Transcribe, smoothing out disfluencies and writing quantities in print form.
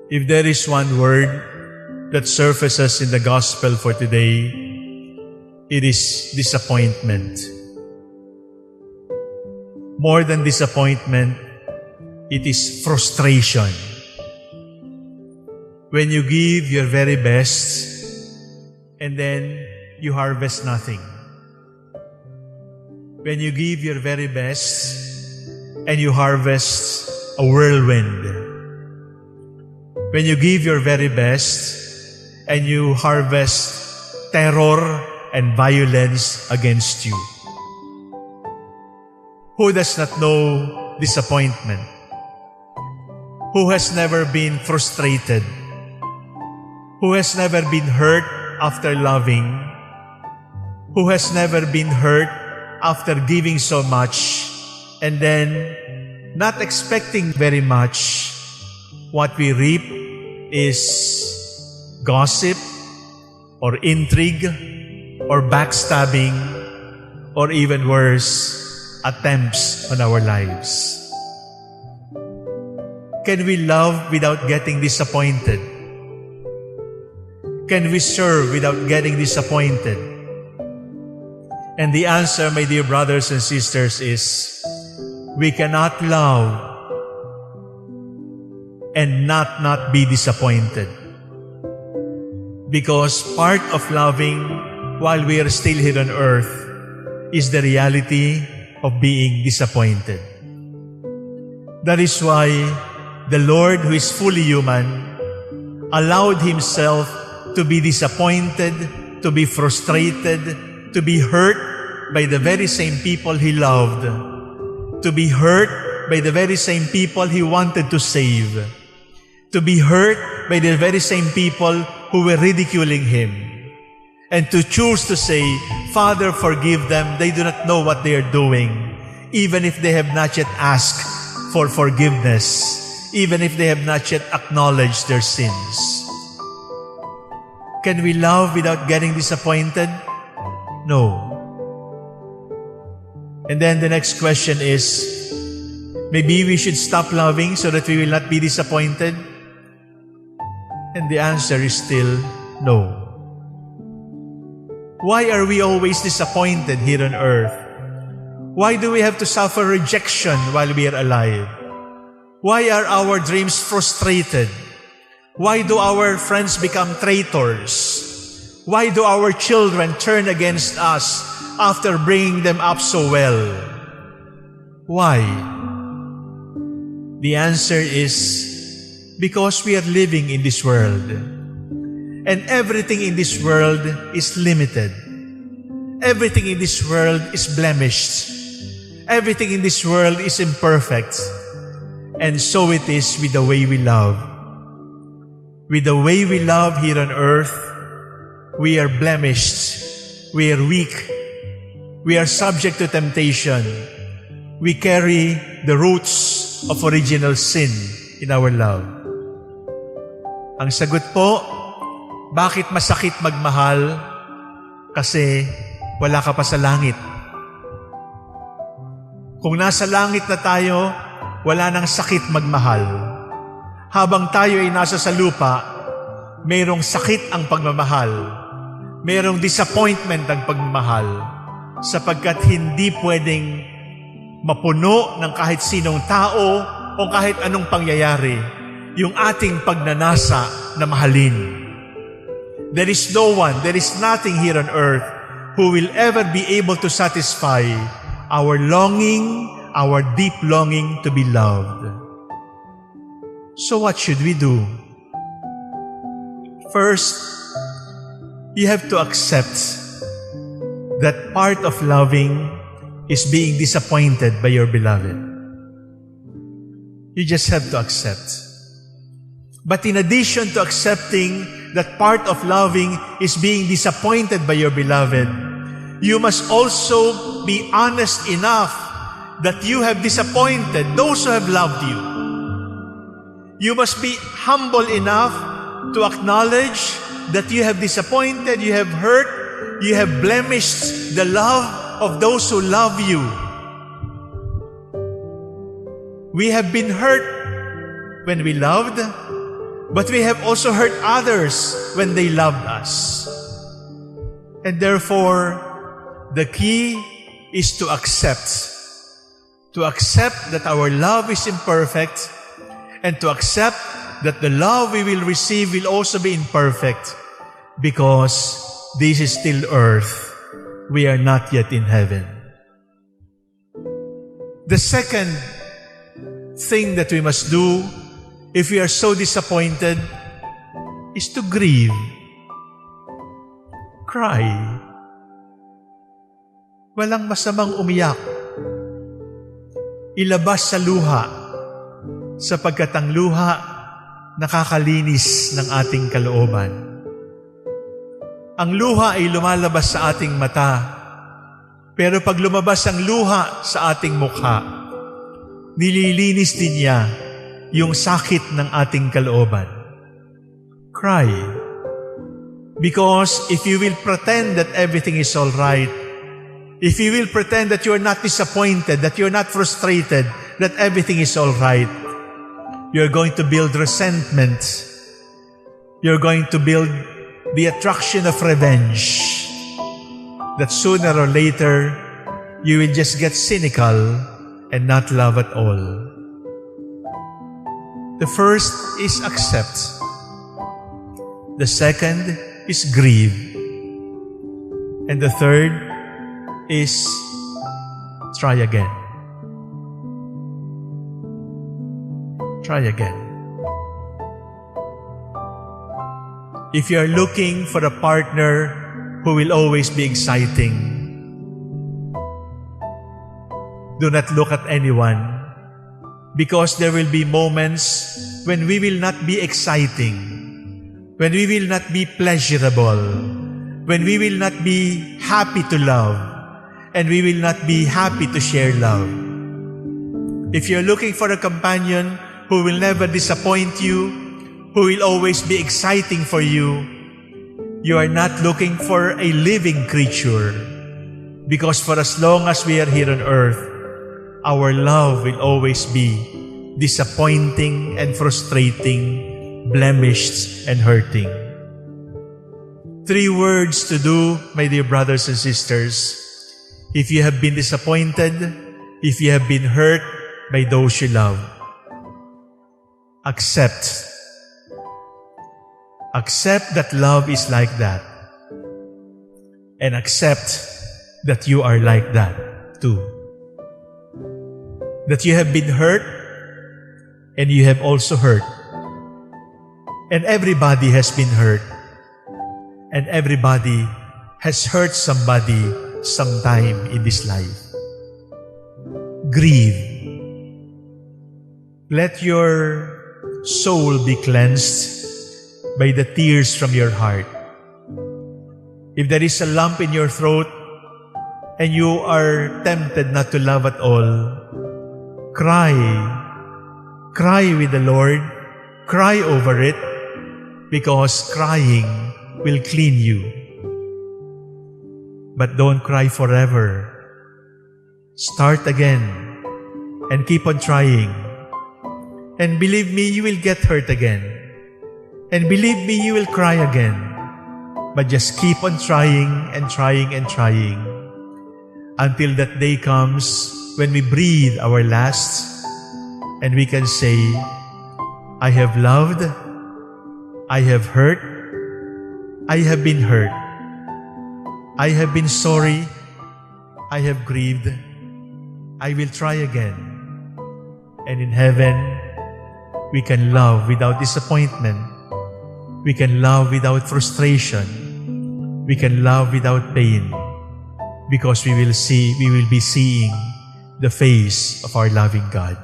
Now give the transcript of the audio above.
If there is one word that surfaces in the gospel for today, it is disappointment. More than disappointment, it is frustration. When you give your very best and then you harvest nothing. When you give your very best and you harvest a whirlwind. When you give your very best and you harvest terror and violence against you. Who does not know disappointment? Who has never been frustrated? Who has never been hurt after loving? Who has never been hurt after giving so much and then not expecting very much? What we reap is gossip or intrigue or backstabbing or even worse, attempts on our lives. Can we love without getting disappointed? Can we serve without getting disappointed? And the answer, my dear brothers and sisters, is we cannot love and not be disappointed. Because part of loving while we are still here on earth is the reality of being disappointed. That is why the Lord, who is fully human, allowed Himself to be disappointed, to be frustrated, to be hurt by the very same people He loved, to be hurt by the very same people He wanted to save, to be hurt by the very same people who were ridiculing Him, and to choose to say, Father, forgive them, they do not know what they are doing, even if they have not yet asked for forgiveness, even if they have not yet acknowledged their sins. Can we love without getting disappointed? No. And then the next question is, maybe we should stop loving so that we will not be disappointed? And the answer is still no. Why are we always disappointed here on earth? Why do we have to suffer rejection while we are alive? Why are our dreams frustrated? Why do our friends become traitors? Why do our children turn against us after bringing them up so well? Why? The answer is because we are living in this world. And everything in this world is limited. Everything in this world is blemished. Everything in this world is imperfect. And so it is with the way we love. With the way we love here on earth, we are blemished. We are weak. We are subject to temptation. We carry the roots of original sin in our love. Ang sagot po, bakit masakit magmahal? Kasi wala ka pa sa langit. Kung nasa langit na tayo, wala nang sakit magmahal. Habang tayo ay nasa sa lupa, mayroong sakit ang pagmamahal. Mayroong disappointment ang pagmamahal. Sapagkat hindi pwedeng mapuno ng kahit sinong tao o kahit anong pangyayari yung ating pagnanasa na mahalin. There is no one, there is nothing here on earth who will ever be able to satisfy our longing, our deep longing to be loved. So what should we do? First, you have to accept that part of loving is being disappointed by your beloved. You just have to accept. But in addition to accepting that part of loving is being disappointed by your beloved, you must also be honest enough that you have disappointed those who have loved you. You must be humble enough to acknowledge that you have disappointed, you have hurt, you have blemished the love of those who love you. We have been hurt when we loved. but we have also hurt others when they loved us. And therefore, the key is to accept that our love is imperfect, and to accept that the love we will receive will also be imperfect, because this is still earth. We are not yet in heaven. The second thing that we must do if we are so disappointed is to grieve. Cry. Walang masamang umiyak. Ilabas sa luha, sapagkat ang luha nakakalinis ng ating kalooban. Ang luha ay lumalabas sa ating mata, pero pag lumabas ang luha sa ating mukha, nililinis din niya yung sakit ng ating kalooban. Cry. Because if you will pretend that everything is all right, if you will pretend that you are not disappointed, that you are not frustrated, that everything is all right, you're going to build resentment. You're going to build the attraction of revenge. That sooner or later, you will just get cynical and not love at all. The first is accept. The second is grieve. And the third is try again. Try again. If you are looking for a partner who will always be exciting, do not look at anyone, because there will be moments when we will not be exciting, when we will not be pleasurable, when we will not be happy to love, and we will not be happy to share love. If you're looking for a companion who will never disappoint you, who will always be exciting for you, you are not looking for a living creature. Because for as long as we are here on earth, our love will always be disappointing and frustrating, blemished and hurting. 3 words to do, my dear brothers and sisters. If you have been disappointed, if you have been hurt by those you love, accept. Accept that love is like that. And accept that you are like that too. That you have been hurt and you have also hurt. And everybody has been hurt. And everybody has hurt somebody sometime in this life. Grieve. Let your soul be cleansed by the tears from your heart. If there is a lump in your throat and you are tempted not to love at all, cry. Cry with the Lord. Cry over it, because crying will clean you. But don't cry forever. Start again and keep on trying. And believe me, you will get hurt again. And believe me, you will cry again. But just keep on trying and trying and trying until that day comes when we breathe our last and we can say, I have loved, I have hurt, I have been hurt, I have been sorry, I have grieved, I will try again. And in heaven, we can love without disappointment. We can love without frustration. We can love without pain, because we will be seeing the face of our loving God.